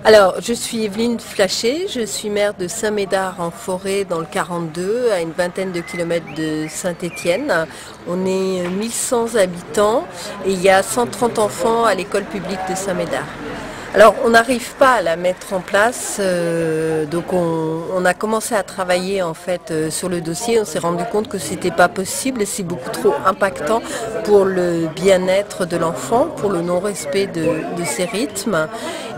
Alors, je suis Evelyne Flachet, je suis maire de Saint-Médard-en-Forêt dans le 42, à une vingtaine de kilomètres de Saint-Étienne. On est 1100 habitants et il y a 130 enfants à l'école publique de Saint-Médard. Alors, on n'arrive pas à la mettre en place, donc on a commencé à travailler en fait sur le dossier. On s'est rendu compte que c'était pas possible et c'est beaucoup trop impactant pour le bien-être de l'enfant, pour le non-respect de ses rythmes,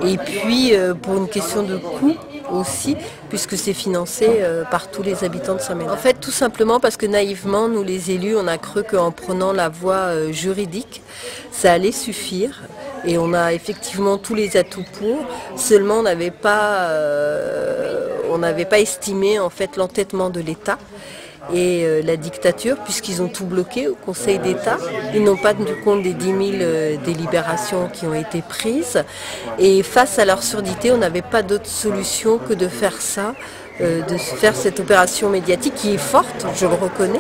et puis pour une question de coût aussi, puisque c'est financé par tous les habitants de Saint-Médard. En fait, tout simplement parce que naïvement, nous les élus, on a cru qu'en prenant la voie juridique, ça allait suffire. Et on a effectivement tous les atouts pour, seulement on n'avait pas estimé en fait l'entêtement de l'État et la dictature, puisqu'ils ont tout bloqué au Conseil d'État. Ils n'ont pas tenu compte des 10 000 délibérations qui ont été prises. Et face à leur surdité, on n'avait pas d'autre solution que de faire ça, de faire cette opération médiatique qui est forte, je le reconnais,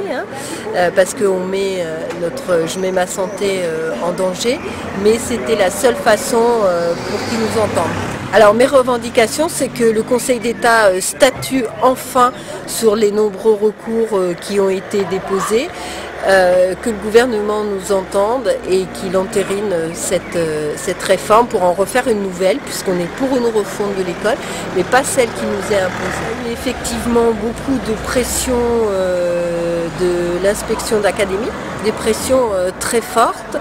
parce que je mets ma santé en danger, mais c'était la seule façon pour qu'ils nous entendent. Alors mes revendications, c'est que le Conseil d'État statue enfin sur les nombreux recours qui ont été déposés, que le gouvernement nous entende et qu'il entérine cette réforme pour en refaire une nouvelle, puisqu'on est pour une refonte de l'école, mais pas celle qui nous est imposée. Il y a effectivement beaucoup de pression de l'inspection d'académie, des pressions très fortes,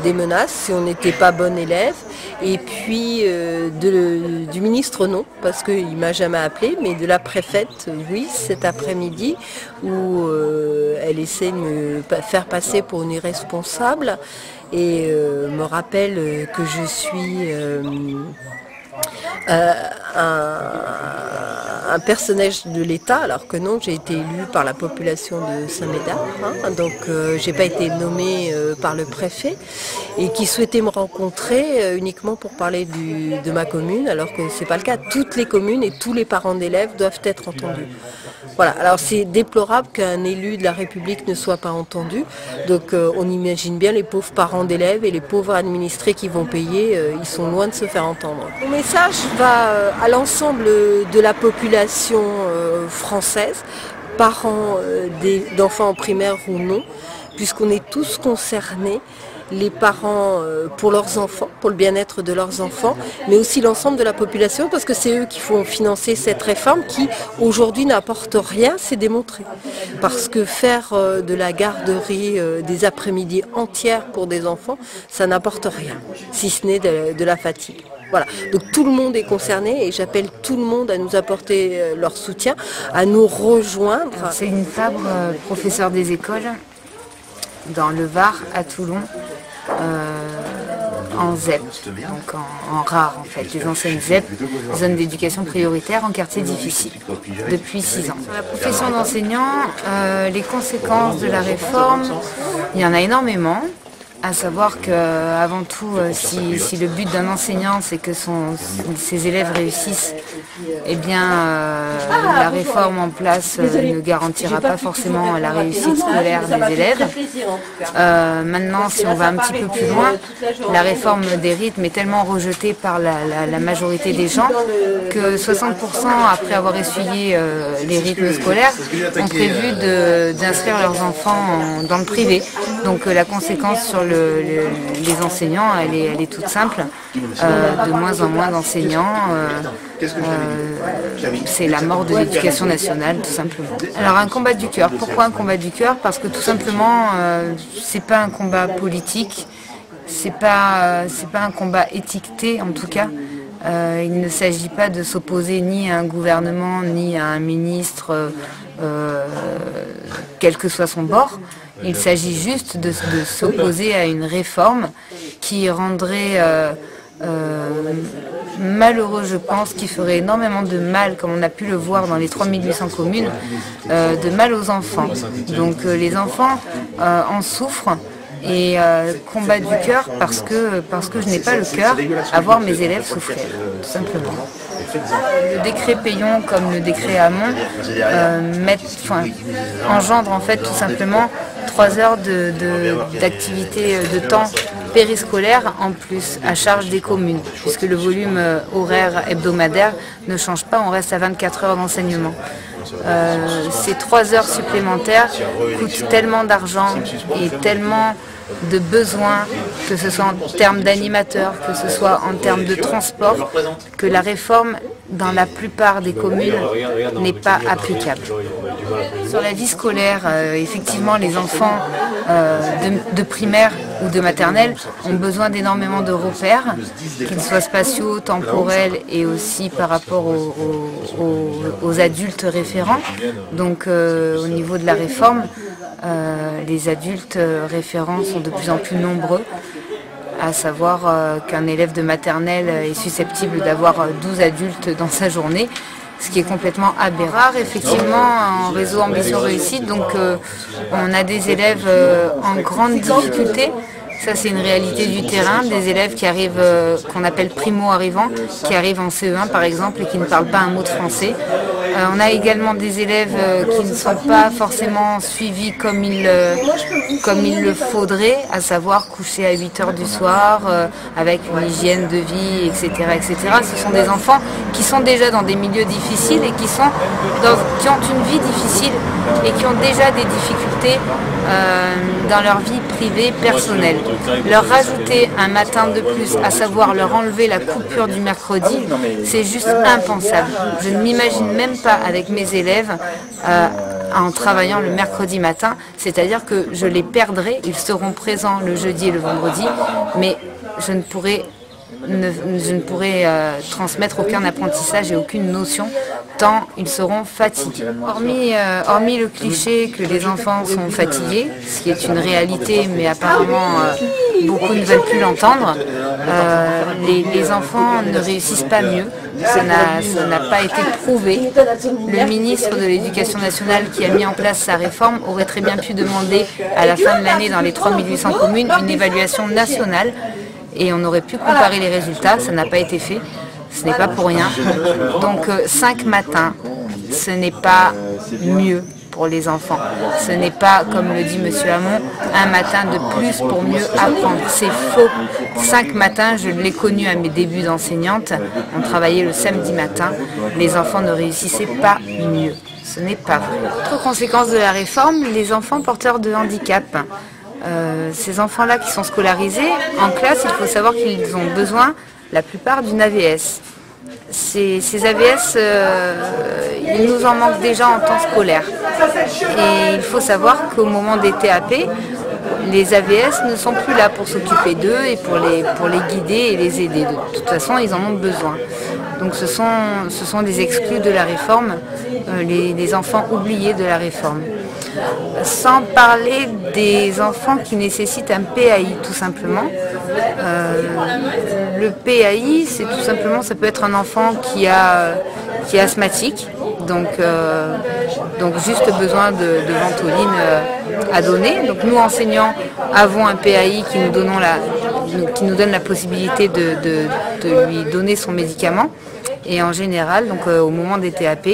des menaces si on n'était pas bon élève, et puis du ministre non, parce qu'il ne m'a jamais appelé, mais de la préfète oui, cet après-midi, où elle essaie de me faire passer pour une irresponsable et me rappelle que je suis un personnage de l'État, alors que non, j'ai été élue par la population de Saint-Médard, donc j'ai pas été nommée par le préfet, et qui souhaitait me rencontrer uniquement pour parler de ma commune, alors que c'est pas le cas. Toutes les communes et tous les parents d'élèves doivent être entendus. Voilà, alors c'est déplorable qu'un élu de la République ne soit pas entendu, donc on imagine bien les pauvres parents d'élèves et les pauvres administrés qui vont payer, ils sont loin de se faire entendre. Mon message va à l'ensemble de la population française, parents d'enfants en primaire ou non, puisqu'on est tous concernés, les parents pour leurs enfants, pour le bien-être de leurs enfants, mais aussi l'ensemble de la population, parce que c'est eux qui font financer cette réforme qui aujourd'hui n'apporte rien, c'est démontré. Parce que faire de la garderie des après-midi entières pour des enfants, ça n'apporte rien, si ce n'est de la fatigue. Voilà, donc tout le monde est concerné et j'appelle tout le monde à nous apporter leur soutien, à nous rejoindre. C'est une Fabre, professeure des écoles, dans le Var, à Toulon, en ZEP, donc en rare en fait, les anciennes ZEP, zone d'éducation prioritaire en quartier difficile, depuis 6 ans. Sur la profession d'enseignant, les conséquences de la réforme, il y en a énormément. À savoir qu'avant tout, si le but d'un enseignant c'est que ses élèves réussissent, eh bien la réforme en place ne garantira pas forcément la réussite scolaire des élèves. Maintenant, si on va un petit peu plus loin, la réforme des rythmes est tellement rejetée par la majorité des gens que 60% après avoir essuyé les rythmes scolaires ont prévu d'inscrire leurs enfants dans le privé. Donc la conséquence sur les enseignants, elle est toute simple. De moins en moins d'enseignants, c'est la mort de l'éducation nationale, tout simplement. Alors un combat du cœur. Pourquoi un combat du cœur? Parce que tout simplement, c'est pas un combat politique, c'est pas un combat étiqueté en tout cas. Il ne s'agit pas de s'opposer ni à un gouvernement ni à un ministre, quel que soit son bord. Il s'agit juste de s'opposer à une réforme qui rendrait malheureux, je pense, qui ferait énormément de mal, comme on a pu le voir dans les 3800 communes, de mal aux enfants. Donc les enfants en souffrent et combat du cœur parce que je n'ai pas le cœur à voir mes élèves souffrir, tout simplement. Le décret Payon comme le décret Hamon engendre en fait tout simplement 3 heures d'activité de temps périscolaire en plus, à charge des communes, puisque le volume horaire hebdomadaire ne change pas, on reste à 24 heures d'enseignement. Ces 3 heures supplémentaires coûtent tellement d'argent et tellement de besoins, que ce soit en termes d'animateurs, que ce soit en termes de transport, que la réforme, dans la plupart des communes, n'est pas applicable. Sur la vie scolaire, effectivement, les enfants de primaire ou de maternelle ont besoin d'énormément de repères, qu'ils soient spatiaux, temporels et aussi par rapport aux adultes référents. Donc au niveau de la réforme, les adultes référents sont de plus en plus nombreux, à savoir qu'un élève de maternelle est susceptible d'avoir 12 adultes dans sa journée, ce qui est complètement aberrant. Effectivement, en réseau Ambition Réussite, donc on a des élèves en grande difficulté. Ça, c'est une réalité du terrain, des élèves qui arrivent, qu'on appelle primo-arrivants, qui arrivent en CE1 par exemple et qui ne parlent pas un mot de français. On a également des élèves qui ne sont pas forcément suivis comme il le faudrait, à savoir coucher à 8 heures du soir, avec une hygiène de vie, etc., etc. Ce sont des enfants qui sont déjà dans des milieux difficiles et qui ont une vie difficile et qui ont déjà des difficultés dans leur vie privée, personnelle. Leur rajouter un matin de plus, à savoir leur enlever la coupure du mercredi, c'est juste impensable. Je ne m'imagine même pas avec mes élèves en travaillant le mercredi matin, c'est-à-dire que je les perdrai, ils seront présents le jeudi et le vendredi, mais je ne pourrai transmettre aucun apprentissage et aucune notion tant ils seront fatigués. Hormis le cliché que les enfants sont fatigués, ce qui est une réalité, mais apparemment beaucoup ne veulent plus l'entendre, les enfants ne réussissent pas mieux. Ça n'a pas été prouvé. Le ministre de l'Éducation nationale qui a mis en place sa réforme aurait très bien pu demander à la fin de l'année dans les 3800 communes une évaluation nationale et on aurait pu comparer les résultats. Ça n'a pas été fait. Ce n'est pas pour rien. Donc 5 matins, ce n'est pas mieux pour les enfants. Ce n'est pas, comme le dit M. Hamon, un matin de plus pour mieux apprendre. C'est faux. 5 matins, je l'ai connu à mes débuts d'enseignante. On travaillait le samedi matin. Les enfants ne réussissaient pas mieux. Ce n'est pas vrai. Autre conséquence de la réforme, les enfants porteurs de handicap. Ces enfants-là qui sont scolarisés, en classe, il faut savoir qu'ils ont besoin, la plupart, d'une AVS. Ces AVS, il nous en manque déjà en temps scolaire. Et il faut savoir qu'au moment des TAP, les AVS ne sont plus là pour s'occuper d'eux et pour les guider et les aider. De toute façon, ils en ont besoin. Donc ce sont des exclus de la réforme, les enfants oubliés de la réforme. Sans parler des enfants qui nécessitent un PAI, tout simplement. Le PAI, c'est tout simplement, ça peut être un enfant qui est asthmatique, donc juste besoin de ventoline à donner. Donc nous, enseignants, avons un PAI qui nous donne la possibilité de lui donner son médicament. Et en général, donc au moment des TAP,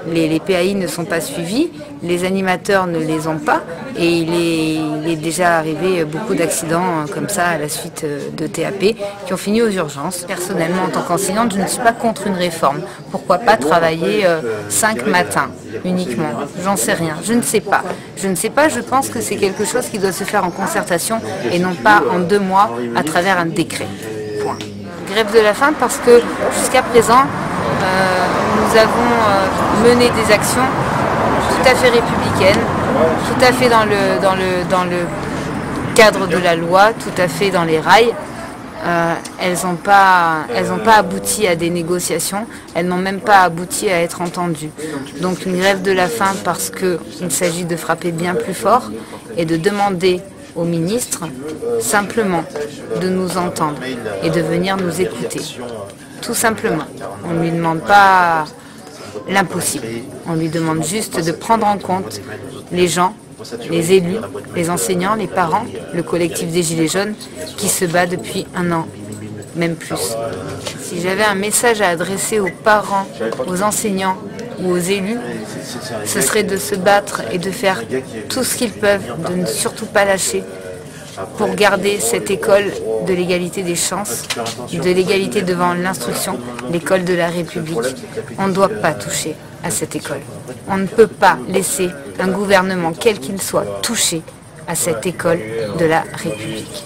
les PAI ne sont pas suivis, les animateurs ne les ont pas, et il est déjà arrivé beaucoup d'accidents comme ça à la suite de TAP qui ont fini aux urgences. Personnellement, en tant qu'enseignante, je ne suis pas contre une réforme. Pourquoi pas travailler 5 matins uniquement? J'en sais rien, je ne sais pas. Je ne sais pas, je pense que c'est quelque chose qui doit se faire en concertation et non pas en 2 mois à travers un décret. Point. Grève de la faim parce que jusqu'à présent, nous avons mené des actions tout à fait républicaines, tout à fait dans le cadre de la loi, tout à fait dans les rails. Elles n'ont pas abouti à des négociations, elles n'ont même pas abouti à être entendues. Donc une grève de la faim parce qu'il s'agit de frapper bien plus fort et de demander au ministre simplement de nous entendre et de venir nous écouter. Tout simplement. On ne lui demande pas l'impossible. On lui demande juste de prendre en compte les gens, les élus, les enseignants, les parents, le collectif des Gilets jaunes qui se bat depuis 1 an, même plus. Si j'avais un message à adresser aux parents, aux enseignants ou aux élus, ce serait de se battre et de faire tout ce qu'ils peuvent, de ne surtout pas lâcher, pour garder cette école de l'égalité des chances, de l'égalité devant l'instruction, l'école de la République. On ne doit pas toucher à cette école. On ne peut pas laisser un gouvernement, quel qu'il soit, toucher à cette école de la République.